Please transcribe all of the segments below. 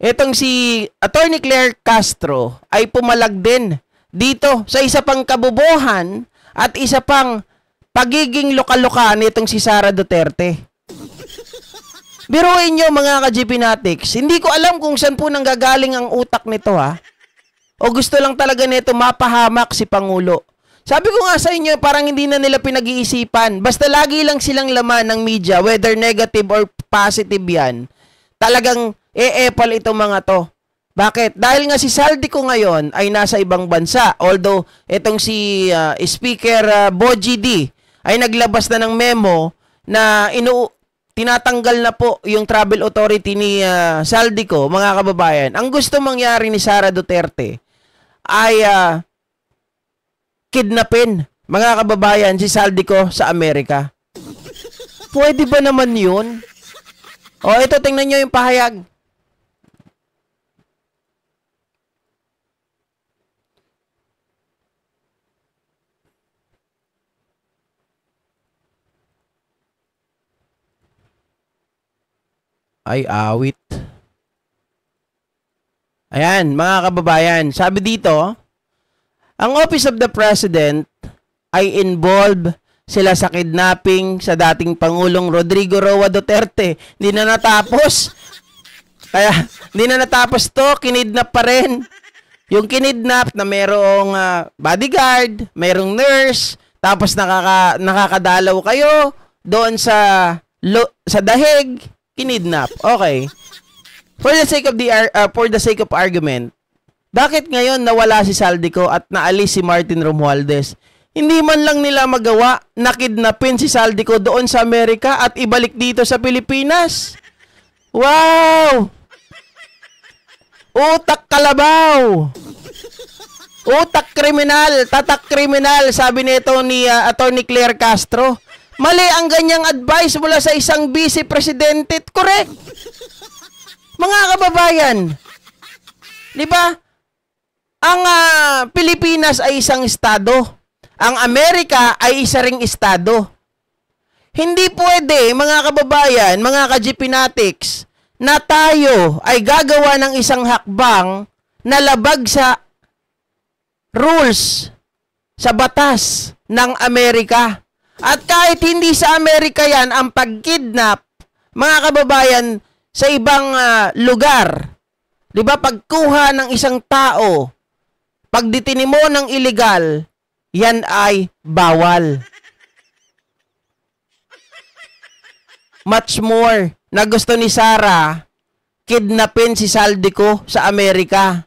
Itong si Attorney Claire Castro ay pumalag din dito sa isa pang kabobohan at isa pang pagiging lokal-loka nitong si Sara Duterte. Biruin nyo mga ka-GPnatics, hindi ko alam kung saan po nanggagaling ang utak nito ha. O gusto lang talaga nito mapahamak si Pangulo. Sabi ko nga sa inyo, parang hindi na nila pinag-iisipan. Basta lagi lang silang laman ng media, whether negative or positive yan. Talagang e-epal itong mga to. Bakit? Dahil nga si Saldico ngayon ay nasa ibang bansa. Although, itong si Speaker Bogie D ay naglabas na ng memo na tinatanggal na po yung travel authority ni Saldico, mga kababayan. Ang gusto mangyari ni Sara Duterte ay kidnapin, mga kababayan, si Saldico sa Amerika. Pwede ba naman yun? O, ito, tingnan nyo yung pahayag. Ay, awit. Ayan, mga kababayan, sabi dito, ang Office of the President ay involved sila sa kidnapping sa dating Pangulong Rodrigo Roa Duterte. Hindi na natapos. Kaya, hindi na natapos to, kinidnap pa rin. Yung kinidnap na merong bodyguard, merong nurse, tapos nakakadalaw kayo doon sa dahig, kinidnap. Okay. For the sake of argument, bakit ngayon nawala si Saldico at naalis si Martin Romualdez? Hindi man lang nila magawa na kidnapin si Saldico doon sa Amerika at ibalik dito sa Pilipinas. Wow! Utak kalabaw! Utak kriminal, tatak kriminal, sabi nito ni Attorney Claire Castro. Mali ang ganyang advice mula sa isang vice presidente. Correct. Mga kababayan, di ba? Ang Pilipinas ay isang estado. Ang Amerika ay isa ring estado. Hindi pwede, mga kababayan, mga ka-GPnatics, na tayo ay gagawa ng isang hakbang na labag sa rules, sa batas ng Amerika. At kahit hindi sa Amerika yan ang pagkidnap, mga kababayan, sa ibang lugar, di ba, pagkuha ng isang tao, pagditini mo ng illegal, yan ay bawal. Much more na gusto ni Sara kidnapin si Saldico sa Amerika.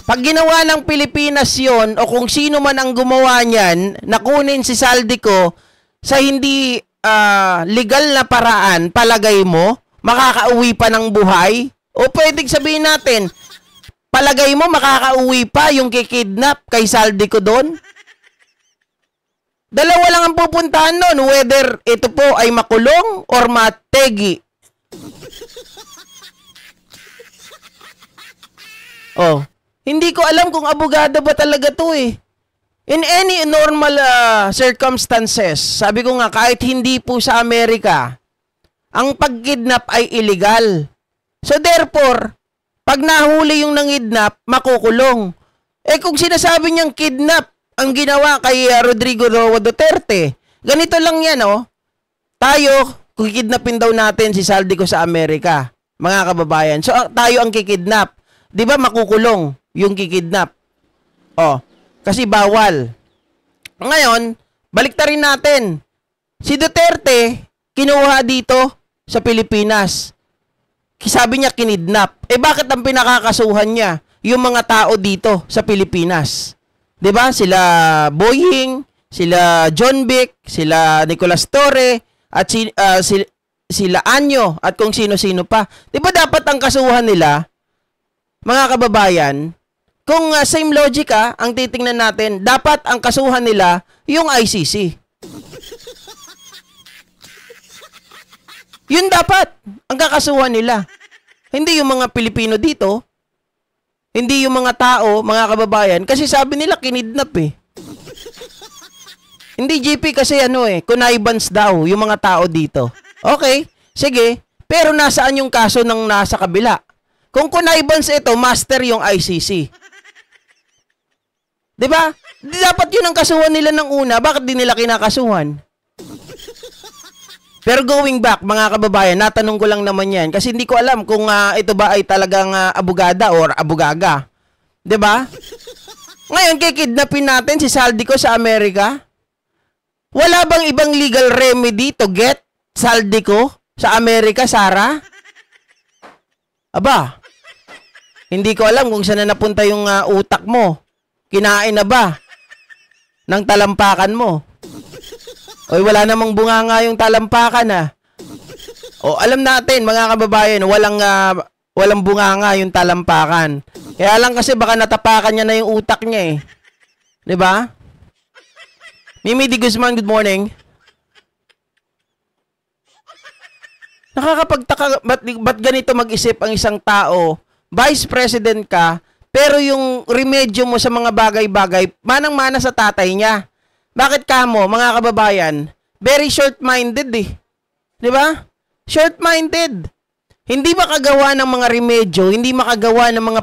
Pag ginawa ng Pilipinas yon o kung sino man ang gumawa niyan, nakunin si Saldico sa hindi legal na paraan, palagay mo, makakauwi pa ng buhay? O pwedeng sabihin natin, palagay mo makakauwi pa yung kikidnap kay Saldico doon? Dalawa lang ang pupuntahan noon, whether ito po ay makulong or mategi. Oh, hindi ko alam kung abogado ba talaga to eh. In any normal circumstances, sabi ko nga, kahit hindi po sa Amerika, ang pagkidnap ay illegal. So therefore, pag nahuli yung nangidnap, makukulong. Eh kung sinasabi niyang kidnap ang ginawa kay Rodrigo Roa Duterte, ganito lang yan, oh. Tayo, kikidnapin daw natin si Saldico sa Amerika, mga kababayan. So tayo ang kikidnap. Di ba makukulong yung kikidnap? Oh, kasi bawal. Ngayon, baliktarin natin. Si Duterte, kinuha dito sa Pilipinas. Sabi niya kinidnap. Eh bakit ang pinakakasuhan niya yung mga tao dito sa Pilipinas? 'Di ba? Sila Boying, sila John Vic, sila Nicolas Torre at sila Anyo at kung sino-sino pa. 'Di ba dapat ang kasuhan nila, mga kababayan, kung same logic ang titingnan natin, dapat ang kasuhan nila yung ICC. Yun dapat ang kakasuhan nila. Hindi yung mga Pilipino dito. Hindi yung mga tao, mga kababayan. Kasi sabi nila, kinidnap eh. Hindi GP kasi connivance daw yung mga tao dito. Okay, sige. Pero nasaan yung kaso ng nasa kabila? Kung connivance ito, master yung ICC. 'Di ba? Dapat yun ang kasuhan nila ng una. Bakit di nila kinakasuhan? Pero going back, mga kababayan, natanong ko lang naman yan. Kasi hindi ko alam kung ito ba ay talagang abogada or abugaga. 'Di ba? Ngayon, kikidnapin natin si Saldico sa Amerika. Wala bang ibang legal remedy to get Saldico sa Amerika, Sarah? Aba, hindi ko alam kung saan na napunta yung utak mo. Kinain na ba ng talampakan mo? Oy, wala namang bunganga yung talampakan O, alam natin, mga kababayan, walang bunganga yung talampakan. Kaya lang kasi baka natapakan niya na yung utak niya 'Di ba? Mimi Di Guzman, good morning. Nakakapagtaka, ba't ganito mag-isip ang isang tao? Vice President ka, pero yung remedyo mo sa mga bagay-bagay, manang-mana sa tatay niya. Bakit kamo, mga kababayan? Very short-minded 'Di ba? Short-minded. Hindi makagawa ng mga remedyo, hindi makagawa ng mga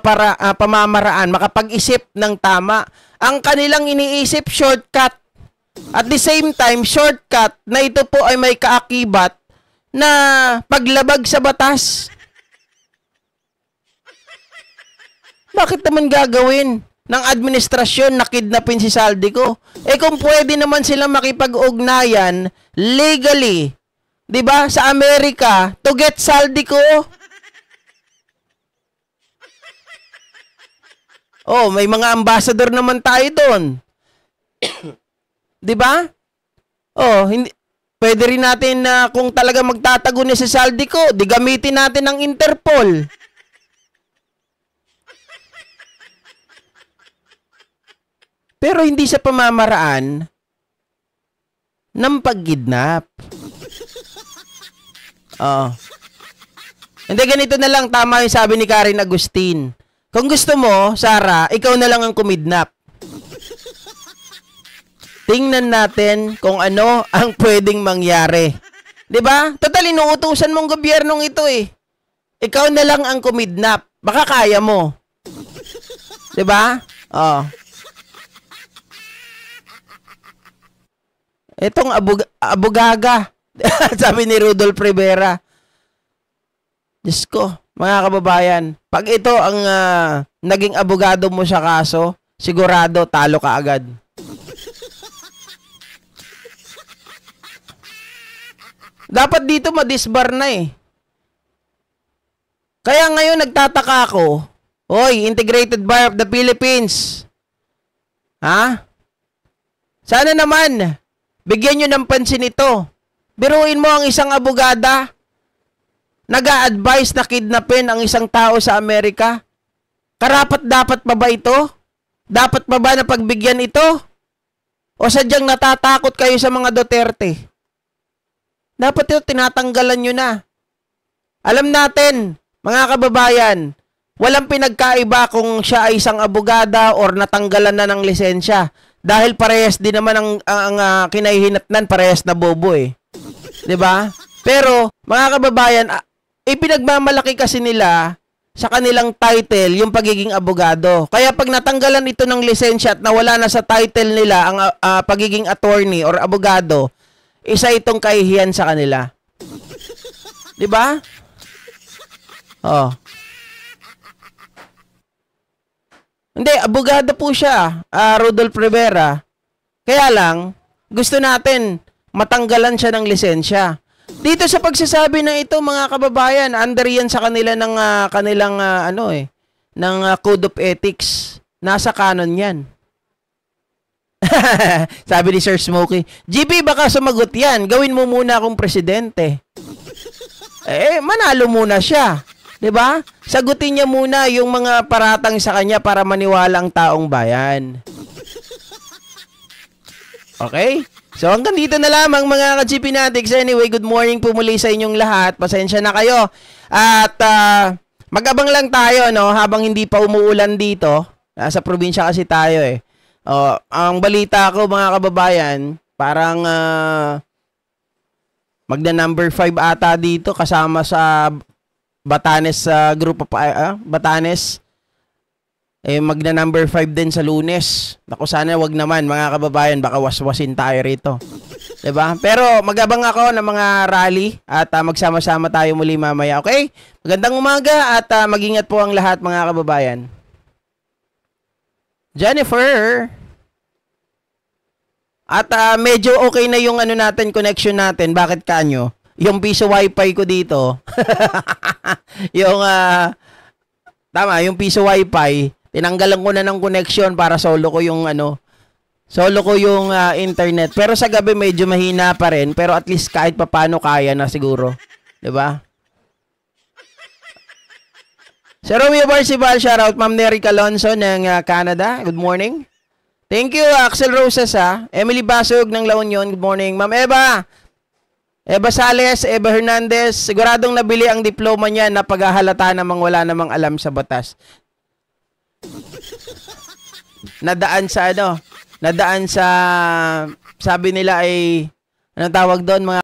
pamamaraan, makapag-isip ng tama. Ang kanilang iniisip, shortcut. At the same time, shortcut na ito po ay may kaakibat na paglabag sa batas. Bakit naman gagawin ng administrasyon na kidnapin si Saldico? Kung pwede naman silang makipag-ugnayan legally, 'di ba, sa Amerika to get Saldico. Oh, may mga ambassador naman tayo doon. 'Di ba? Oh, hindi pwede rin natin na kung talaga magtatago ni si Saldico, di gamitin natin ang Interpol. Pero hindi sa pamamaraan ng pagkidnap. Hindi, ganito na lang, tama yung sabi ni Karen Agustin. Kung gusto mo, Sarah, ikaw na lang ang kumidnap. Tingnan natin kung ano ang pwedeng mangyari. 'Di ba? Total, inuutusan mong gobyernong ito Ikaw na lang ang kumidnap. Baka kaya mo. 'Di ba? Itong abugaga. Sabi ni Rudolph Rivera. Diyos ko, mga kababayan, pag ito ang naging abogado mo sa kaso, sigurado talo ka agad. Dapat dito madisbar na Kaya ngayon nagtataka ako, Hoy, Integrated Bar of the Philippines. Sana naman, bigyan nyo ng pansin ito. Biruin mo ang isang abogada, nag-a-advise na kidnapin ang isang tao sa Amerika. Karapat-dapat pa ba ito? Dapat pa ba na pagbigyan ito? O sadyang natatakot kayo sa mga Duterte? Dapat ito tinatanggalan nyo na. Alam natin, mga kababayan, walang pinagkaiba kung siya ay isang abogada or natanggalan na ng lisensya. Dahil parehas din naman ang kinahihinatnan, parehas na bobo 'Di ba? Pero, mga kababayan, ipinagmamalaki kasi nila sa kanilang title yung pagiging abogado. Kaya pag natanggalan ito ng lisensya at nawala na sa title nila ang pagiging attorney or abogado, isa itong kahihiyan sa kanila. 'Di ba? Hindi, abogado po siya, Rudolph Rivera. Kaya lang, gusto natin matanggalan siya ng lisensya. Dito sa pagsasabi na ito, mga kababayan, under yan sa kanila ng kanilang ng Code of Ethics. Nasa canon yan. Sabi ni Sir Smokey, GP, baka sumagot yan. Gawin mo muna akong presidente. Manalo muna siya. 'Di ba? Sagutin niya muna yung mga paratang sa kanya para maniwala ang taong bayan. Okay? So hanggang dito na lamang mga ka-GP Natics. Anyway, good morning po muli sa inyong lahat. Pasensya na kayo. At mag-abang lang tayo habang hindi pa umuulan dito. Sa probinsya kasi tayo ang balita ko, mga kababayan, parang magna number 5 ata dito kasama sa Batanes sa grupo pa Batanes magna number 5 din sa Lunes. Naku, sana wag naman mga kababayan, baka waswasin tayo rito. 'Di ba? Pero magabang ako ng mga rally at magsama-sama tayo muli mamaya, okay? Magandang umaga at mag-ingat po ang lahat mga kababayan. Jennifer. At medyo okay na yung natin, connection natin. Bakit kanyo? Yung piso wifi ko dito. yung tama, yung piso wifi, tinanggalan ko na ng connection para solo ko yung internet. Pero sa gabi medyo mahina pa rin, pero at least kahit papaano kaya na siguro. 'Di ba? Si Romeo Barcibal, shoutout Ma'am Nery Calonso ng Canada. Good morning. Thank you, Axel Rosas Emily Basog ng La Union. Good morning. Ma'am Eva Sales, Eva Hernandez, siguradong nabili ang diploma niya na paghahalata namang wala namang alam sa batas. Nadaan sa sabi nila ay, anong tawag doon mga